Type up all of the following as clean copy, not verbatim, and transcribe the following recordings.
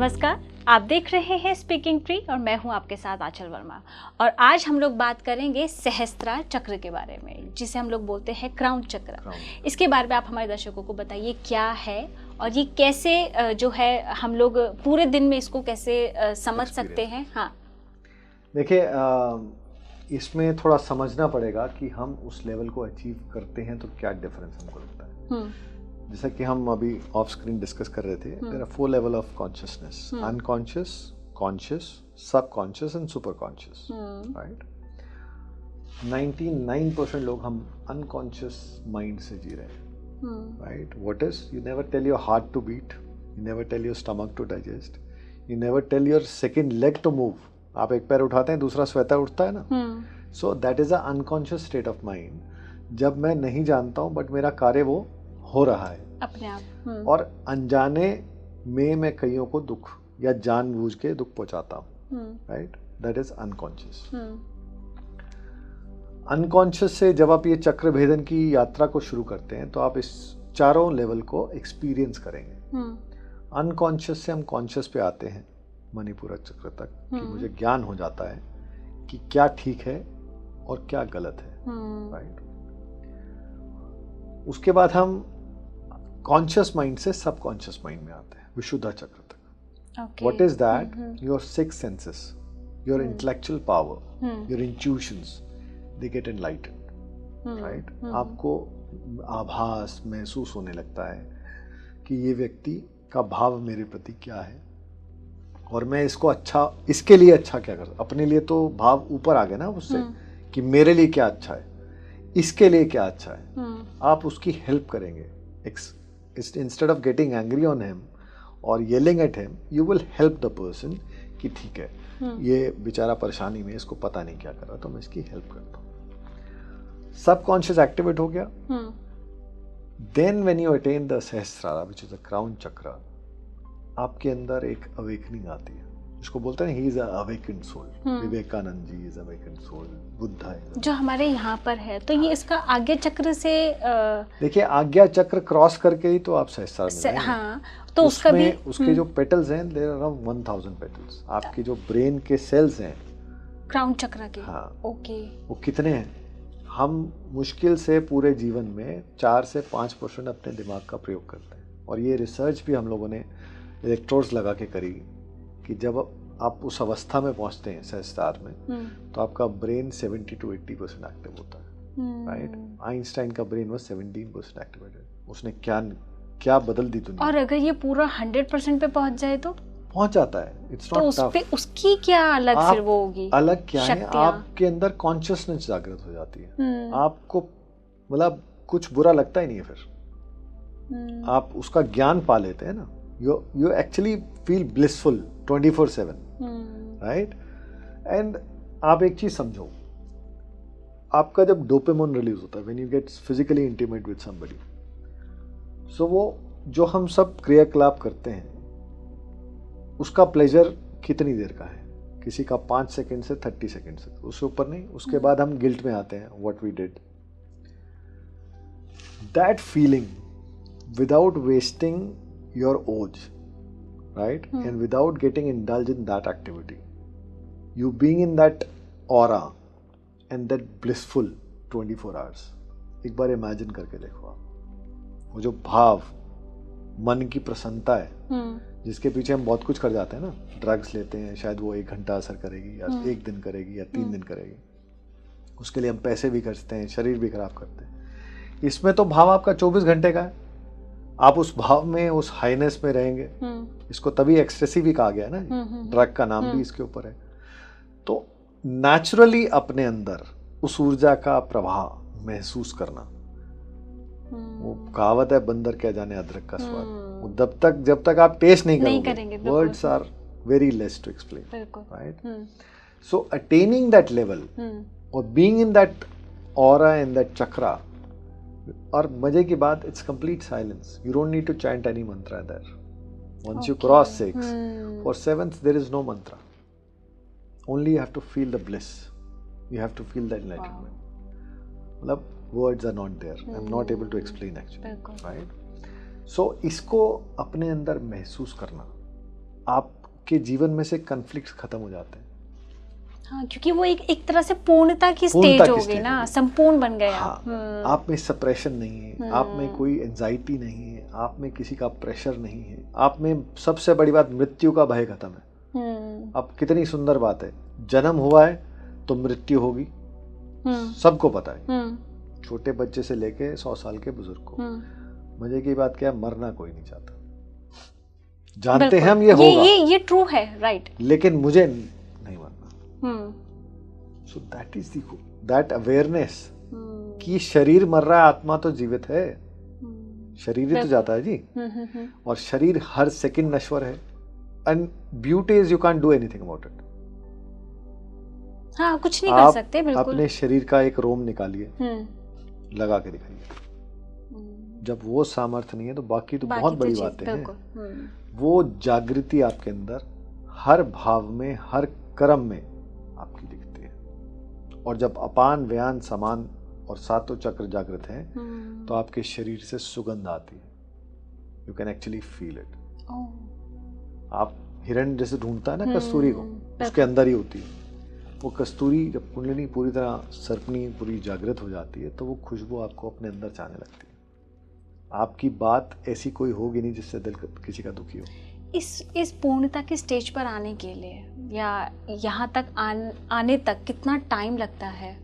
नमस्कार, आप देख रहे हैं स्पीकिंग ट्री और मैं हूं आपके साथ आंचल वर्मा। और आज हम लोग बात करेंगे सहस्त्रार चक्र के बारे में, जिसे हम लोग बोलते हैं क्राउन चक्र। इसके बारे में आप हमारे दर्शकों को बताइए क्या है और ये कैसे जो है हम लोग पूरे दिन में इसको कैसे समझ सकते हैं। हाँ, देखिए, इसमें थोड़ा समझना पड़ेगा कि हम उस लेवल को अचीव करते हैं तो क्या डिफरेंस हमको लगता है। जैसा कि हम अभी ऑफ स्क्रीन डिस्कस कर रहे थे, there are 4 level of consciousness: unconscious, conscious, subconscious and super conscious. Right, 99% लोग हम अनकॉन्शियस माइंड से जी रहे हैं। Right, what is, you never tell your heart to beat, you never tell your stomach to digest, you never tell your second leg to move. आप एक पैर उठाते हैं, दूसरा स्वेता उठता है ना। So that is a unconscious state of mind, जब मैं नहीं जानता हूं बट मेरा कार्य वो हो रहा है अपने आप। और अनजाने में मैं कईयों को दुख या जानबूझ के दुख पहुंचाता हूं। Right, that is unconscious. Unconscious से जब आप ये चक्र भेदन की यात्रा को शुरू करते हैं तो आप इस चारों लेवल को एक्सपीरियंस करेंगे। अनकॉन्शियस से हम कॉन्शियस पे आते हैं मणिपुरक चक्र तक, कि मुझे ज्ञान हो जाता है कि क्या ठीक है और क्या गलत है। राइट, उसके बाद हम कॉन्शियस माइंड से सबकॉन्शियस माइंड में आते हैं, विशुद्धा चक्र तक। What is that? Your 6 senses, your intellectual power, your intuitions, they get enlightened. Right, आपको आभास महसूस होने लगता है कि ये व्यक्ति का भाव मेरे प्रति क्या है और मैं इसको अच्छा, इसके लिए अच्छा क्या कर, अपने लिए तो भाव ऊपर आ गए ना उससे, कि मेरे लिए क्या अच्छा है, इसके लिए क्या अच्छा है। आप उसकी हेल्प करेंगे। Instead of getting angry on him or yelling at him, you will help the person कि ठीक है, ये बेचारा परेशानी में, इसको पता नहीं क्या कर रहा, तो मैं इसकी हेल्प करता हूँ। सबकॉन्शियस एक्टिवेट हो गया। Then when you attain the Sahasrara which is the crown chakra, आपके अंदर एक अवेकनिंग आती है, जिसको बोलते हैं he is a awakened soul. Vivekananda ji is awakened soul, Buddha है जो हमारे यहाँ पर है। तो ये इसका आज्ञा चक्र से देखिए, आज्ञा चक्र क्रॉस करके ही तो आप सहस्त्रार में जाएंगे। हाँ, तो उसका भी उसके जो पेटल्स हैं, देयर आर अराउंड 1000 पेटल्स। आपके जो ब्रेन के सेल्स हैं क्राउन चक्र के, हाँ, ओके, वो कितने हैं? हम मुश्किल से पूरे जीवन में 4 से 5% अपने दिमाग का प्रयोग करते हैं। और ये रिसर्च भी हम लोगों ने इलेक्ट्रोड्स लगा के करी कि जब आप उस अवस्था में पहुंचते हैं सहस्त्रार में, तो आपका ब्रेन 70 to 80% एक्टिव होता है। राइट, आइंस्टाइन का ब्रेन was 17% एक्टिवेटेड। उसने क्या बदल दी दुनिया। और अगर ये पूरा 100% पे पहुंच जाए तो पहुंच जाता है। It's not tough. उसकी क्या अलग फिर वो होगी? अलग क्या है, आपके अंदर कॉन्शियसनेस जागृत हो जाती है। आपको मतलब कुछ बुरा लगता ही नहीं है। फिर आप उसका ज्ञान पा लेते हैं ना। You actually feel blissful 24/7, right? And आप एक चीज समझो, आपका जब डोपामिन रिलीज होता है, when you get physically intimate with somebody, so वो जो हम सब क्रियाकलाप करते हैं, उसका प्लेजर कितनी देर का है? किसी का 5 सेकंड से 30 सेकंड से, उससे ऊपर नहीं। उसके बाद हम गिल्ट में आते हैं, what we did. That feeling without wasting your urge, right? And without getting indulged in that activity, you being in that aura and that blissful 24 hours, एक बार इमेजिन करके देखो आप। वो जो भाव, मन की प्रसन्नता है, जिसके पीछे हम बहुत कुछ कर जाते हैं ना। ड्रग्स लेते हैं, शायद वो 1 घंटा असर करेगी या 1 दिन करेगी या 3 दिन करेगी, उसके लिए हम पैसे भी खर्चते हैं, शरीर भी खराब करते हैं। इसमें तो भाव आपका 24 घंटे का है। आप उस भाव में, उस हाईनेस में रहेंगे। इसको तभी एक्सटेसी भी कहा गया है ना, ड्रग का नाम भी इसके ऊपर है। तो नेचुरली अपने अंदर उस ऊर्जा का प्रभाव महसूस करना। वो कहावत है, बंदर क्या जाने अदरक का स्वाद। जब तक आप टेस्ट नहीं करोगे, words are very less to explain, right? So attaining that level और being in that aura, in that chakra. और मजे की बात, it's complete silence. You don't need to chant any mantra there. Once you cross 6, for 7th there is no mantra, only you have to feel the bliss, you have to feel the enlightenment. मतलब words are not there, I am not able to explain actually, right? So इसको अपने अंदर महसूस करना, आपके जीवन में से कन्फ्लिक्ट्स खत्म हो जाते हैं। हाँ, क्योंकि वो एक तरह से पूर्णता की स्टेज हो गई ना, संपूर्ण बन गया। हाँ, आप में सप्रेशन नहीं है, आप में कोई एंजाइटी नहीं है, आप में किसी का प्रेशर नहीं है, आप में सबसे बड़ी बात मृत्यु का भय खत्म है। अब कितनी सुंदर बात है, जन्म हुआ है तो मृत्यु होगी, सबको पता है, छोटे बच्चे से लेके 100 साल के बुजुर्ग को। मजे की बात क्या है, मरना कोई नहीं चाहता, जानते हैं हम ये होगा, ये ट्रू है, राइट, लेकिन मुझे नहीं मरना। So that is that awareness कि शरीर मर रहा है, आत्मा तो जीवित है, शरीर ही तो जाता है जी, और शरीर हर सेकंड नश्वर है। And beauty is you can't do anything about it. हाँ, कुछ नहीं कर सकते, बिल्कुल। अपने शरीर का एक रोम निकालिए, लगा के दिखाइए, जब वो सामर्थ्य नहीं है तो बाकी तो बहुत बड़ी बातें हैं। वो जागृति आपके अंदर हर भाव में, हर कर्म में आपकी दिखती है। और जब अपान व्यान समान और सातों चक्र जागृत हैं तो आपके शरीर से सुगंध आती है, you can actually feel it. आप हिरण जैसे ढूंढता है ना कस्तूरी को, उसके अंदर ही होती है वो कस्तूरी। जब कुंडलिनी पूरी तरह सर्पणी पूरी जागृत हो जाती है तो वो खुशबू आपको अपने अंदर जाने लगती है। आपकी बात ऐसी कोई होगी नहीं जिससे दिल किसी का दुखी हो। इस पूर्णता की स्टेज पर आने के लिए या यहाँ तक आने तक कितना टाइम लगता है?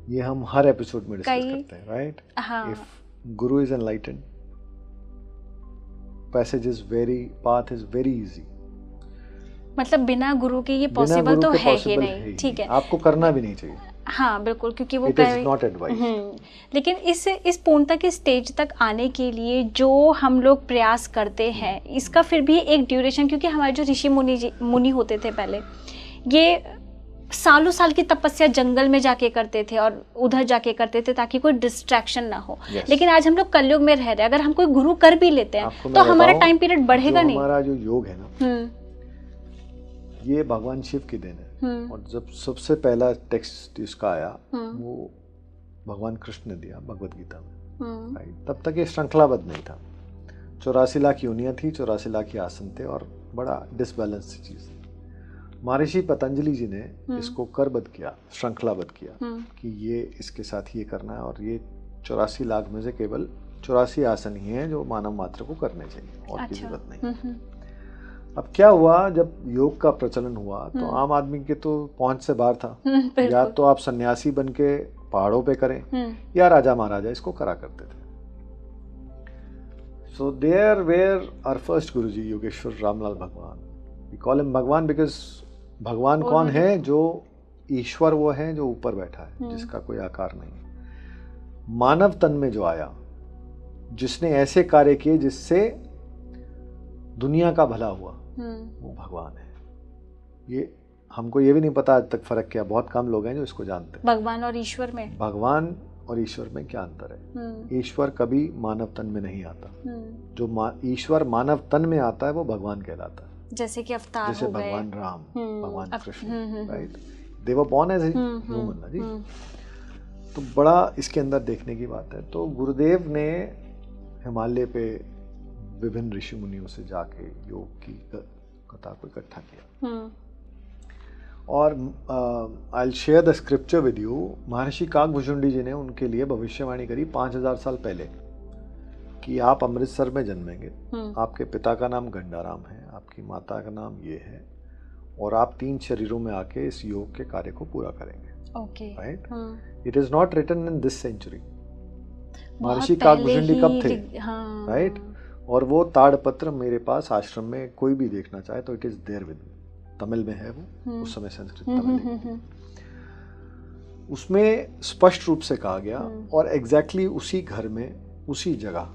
ये हम हर एपिसोड में डिस्कस करते हैं, राइट? हाँ। If Guru is enlightened, passage is very, path is very easy. मतलब बिना गुरु के ये पॉसिबल तो है ही नहीं, ठीक है, आपको करना भी नहीं चाहिए। हाँ बिल्कुल, क्योंकि वो नॉट एडवाइस। लेकिन इस पूर्णता की स्टेज तक आने के लिए जो हम लोग प्रयास करते हैं, इसका फिर भी एक ड्यूरेशन, क्योंकि हमारे जो ऋषि मुनि होते थे पहले, ये सालों साल की तपस्या जंगल में जाके करते थे और उधर जाके करते थे ताकि कोई डिस्ट्रैक्शन ना हो। लेकिन आज हम लोग कलयुग में रह रहे हैं, अगर हम कोई गुरु कर भी लेते हैं तो हमारा टाइम पीरियड बढ़ेगा नहीं। हमारा जो योग है ना, ये भगवान शिव की देन है। और जब सबसे पहला टेक्स्ट इसका आया वो भगवान कृष्ण ने दिया भगवत गीता में, राइट? तब तक ये श्रृंखलाबद्ध नहीं था। 84 लाख योनियां थी, 84 लाख ही आसन थे और बड़ा डिसबैलेंस चीज थी। महर्षि पतंजलि जी ने इसको करबद्ध किया, श्रृंखलाबद्ध किया कि ये इसके साथ ये करना है, और ये 84 लाख में से केवल 84 आसन ही हैं जो मानव मात्र को करने चाहिए, और की जरूरत नहीं। अब क्या हुआ, जब योग का प्रचलन हुआ तो आम आदमी के तो पहुंच से बाहर था। या तो आप सन्यासी बन के पहाड़ों पे करें या राजा महाराजा इसको करा करते थे। So there were our first guruji Yogeshwar Ramlal Bhagwan. We call him Bhagwan because Bhagwan कौन है? जो ईश्वर वो है जो ऊपर बैठा है, जिसका कोई आकार नहीं। मानव तन में जो आया, जिसने ऐसे कार्य किए जिससे दुनिया का भला हुआ, वो भगवान है। ये हमको ये भी नहीं पता आज तक फर्क क्या, बहुत कम लोग हैं जो इसको जानते हैं। भगवान और ईश्वर में, भगवान और ईश्वर में क्या अंतर है? ईश्वर कभी मानव तन में नहीं आता। जो ईश्वर मानव तन में आता है वो भगवान कहलाता है। जैसे कि अवतार जैसे हो गए, भगवान राम, भगवान Krishna, right? They were born as human ना जी। तो बड़ा इसके अंदर देखने की बात है। तो गुरुदेव ने हिमालय पे विभिन्न ऋषि मुनियों से जाके योग की कथा को इकट्ठा किया। और I will share the scripture with you. महर्षि काकभुषुंडी जी ने उनके लिए भविष्यवाणी करी 5000 साल पहले कि आप अमृतसर में जन्मेंगे, आपके पिता का नाम गंडाराम है, आपकी माता का नाम ये है, और आप 3 शरीरों में आके इस योग के कार्य को पूरा करेंगे। Okay, right? It is not written in this century. Maharishi Kakbhushundi कब थे? राइट? और वो ताड़पत्र मेरे पास आश्रम में कोई भी देखना चाहे तो it is there with me. Tamil में है वो, उस समय संस्कृत तमिल उसमें स्पष्ट रूप से कहा गया, और एग्जैक्टली उसी घर में उसी जगह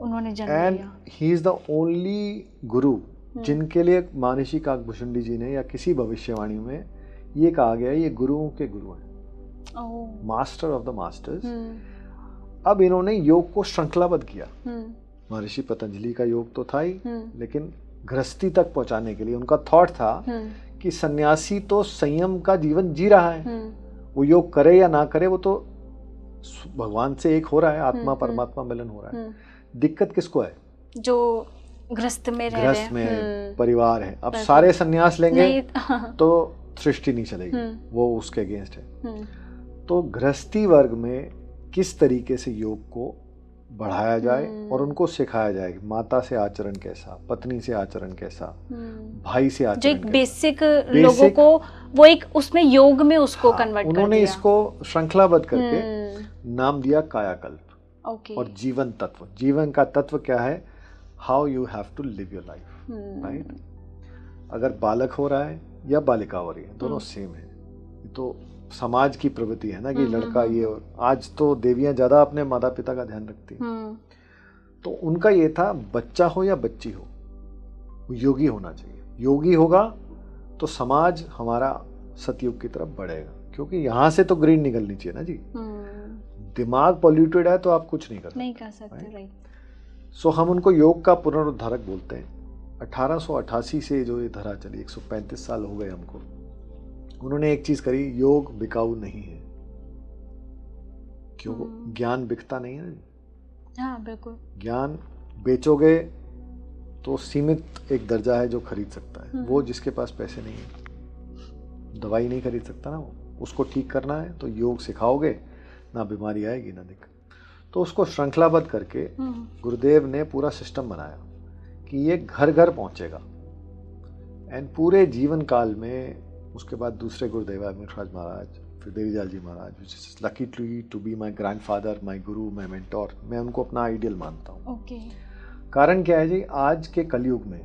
उन्होंने जन्म लिया। And he is the only गुरु जिनके लिए महर्षि काकभुषुंडी जी ने या किसी भविष्यवाणी में ये कहा गया ये गुरुओं के गुरु हैं, मास्टर ऑफ द मास्टर्स। अब इन्होंने योग को श्रृंखलाबद्ध किया। महर्षि पतंजलि का योग तो था ही, लेकिन गृहस्थी तक पहुंचाने के लिए उनका थॉट था कि सन्यासी तो संयम का जीवन जी रहा है, वो योग करे या ना करे वो तो भगवान से एक हो रहा है, आत्मा परमात्मा मिलन हो रहा है। दिक्कत किसको है? जो गृहस्थ में रह रहे गृहस्थ में हैं। परिवार है, अब बिल्कुल। सारे सन्यास लेंगे नहीं, तो सृष्टि नहीं चलेगी, वो उसके अगेंस्ट है। तो गृहस्थी वर्ग में किस तरीके से योग को बढ़ाया जाए और उनको सिखाया जाए कि माता से आचरण कैसा, पत्नी से आचरण कैसा, भाई से जो आचरण एक कैसा। बेसिक लोगों को वो एक उसमें योग में उसको हाँ, कन्वर्ट कर उन्होंने दिया। इसको श्रृंखलाबद्ध करके नाम दिया कायाकल्प। ओके। और जीवन तत्व, जीवन का तत्व क्या है, how you have to live your life, right. अगर बालक हो रहा है या बालिका हो रही है, दोनों सेम है। ये तो समाज की प्रवृत्ति है ना कि लड़का ये, और आज तो देवियां ज्यादा अपने माता पिता का ध्यान रखती हैं। तो उनका ये था, बच्चा हो या बच्ची हो, वो योगी होना चाहिए। योगी होगा तो समाज हमारा सतयुग की तरफ बढ़ेगा, क्योंकि यहाँ से तो ग्रीन निकलनी चाहिए ना जी। दिमाग पॉल्यूटेड है तो आप कुछ नहीं कर सकते, राइट। सो हम उनको योग का पुनरुद्धारक बोलते हैं। 1888 से जो ये धरा चली, 135 साल हो गए हमको। उन्होंने एक चीज करी, योग बिकाऊ नहीं है। क्यों? ज्ञान बिकता नहीं है ना। हाँ, बिल्कुल। ज्ञान बेचोगे तो सीमित एक दर्जा है जो खरीद सकता है, वो जिसके पास पैसे नहीं है, दवाई नहीं खरीद सकता ना वो, उसको ठीक करना है तो योग सिखाओगे, ना बीमारी आएगी ना दिक्कत। तो उसको श्रृंखलाबद्ध करके गुरुदेव ने पूरा सिस्टम बनाया कि ये घर घर पहुंचेगा। एंड पूरे जीवन काल में उसके बाद दूसरे गुरुदेव अमितराज महाराज, फिर Devilal ji Maharaj, which is lucky to be my grandfather, my guru, my mentor. मैं उनको अपना आइडियल मानता हूँ। कारण क्या है जी, आज के कलयुग में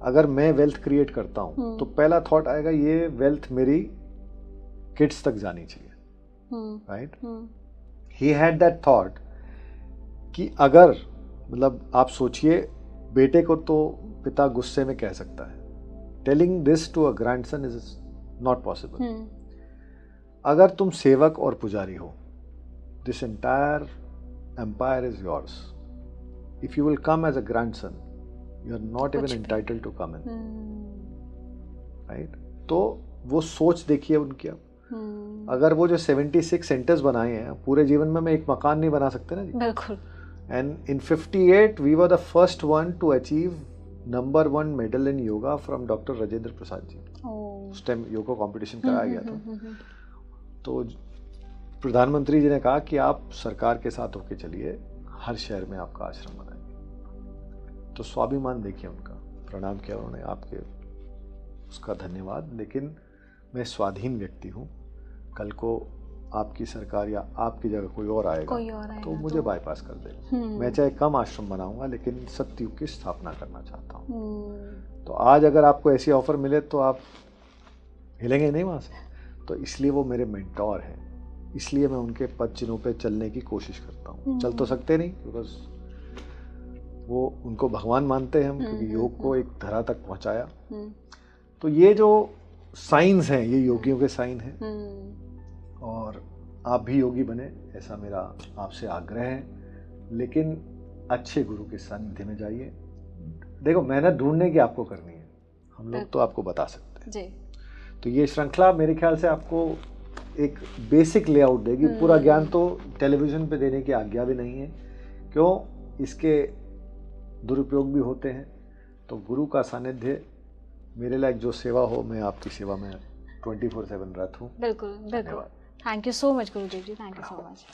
अगर मैं वेल्थ क्रिएट करता हूँ तो पहला थॉट आएगा, ये वेल्थ मेरी किड्स तक जानी चाहिए, right. He had that thought कि अगर, मतलब आप सोचिए, बेटे को तो पिता गुस्से में कह सकता है, telling this to a grandson is not possible. अगर तुम सेवक और पुजारी हो, this entire empire is yours. If you will come as a grandson, you are not even entitled to come in, right. तो वो सोच देखिए उनकी। अब अगर वो जो 76 सेंटर्स बनाए हैं, पूरे जीवन में मैं एक मकान नहीं बना सकते ना जी। बिल्कुल। And in 58 we were the first one to achieve #1 medal in yoga from Dr. Rajendra Prasad जी। उस टाइम योगा कंपटीशन कराया गया था। तो प्रधानमंत्री जी ने कहा कि आप सरकार के साथ होके चलिए, हर शहर में आपका आश्रम बनाएंगे। तो स्वाभिमान देखिए उनका, प्रणाम किया उन्होंने, आपके उसका धन्यवाद। लेकिन मैं स्वाधीन व्यक्ति हूँ, कल को आपकी सरकार या आपकी जगह कोई और आएगा तो मुझे बाईपास कर देगा। मैं चाहे कम आश्रम बनाऊंगा, लेकिन सतयुग की स्थापना करना चाहता हूँ। तो आज अगर आपको ऐसी ऑफर मिले तो आप हिलेंगे नहीं वहाँ से। तो इसलिए वो मेरे मेंटोर हैं, इसलिए मैं उनके पद चिन्हों पे चलने की कोशिश करता हूँ। चल तो सकते नहीं, बिकॉज वो उनको भगवान मानते हैं हम, क्योंकि योग को एक धरा तक पहुँचाया। तो ये जो साइंस हैं, ये योगियों के साइन हैं, और आप भी योगी बने, ऐसा मेरा आपसे आग्रह है। लेकिन अच्छे गुरु के सानिध्य में जाइए। देखो, मेहनत ढूंढने की आपको करनी है, हम लोग तो आपको बता सकते हैं जी। तो ये श्रृंखला मेरे ख्याल से आपको एक बेसिक लेआउट देगी। पूरा ज्ञान तो टेलीविजन पे देने की आज्ञा भी नहीं है, क्यों, इसके दुरुपयोग भी होते हैं। तो गुरु का सानिध्य मेरे लायक जो सेवा हो, मैं आपकी सेवा में 24/7 रत हूँ। बिल्कुल बिल्कुल। Thank you so much Gurudev ji, thank you so much.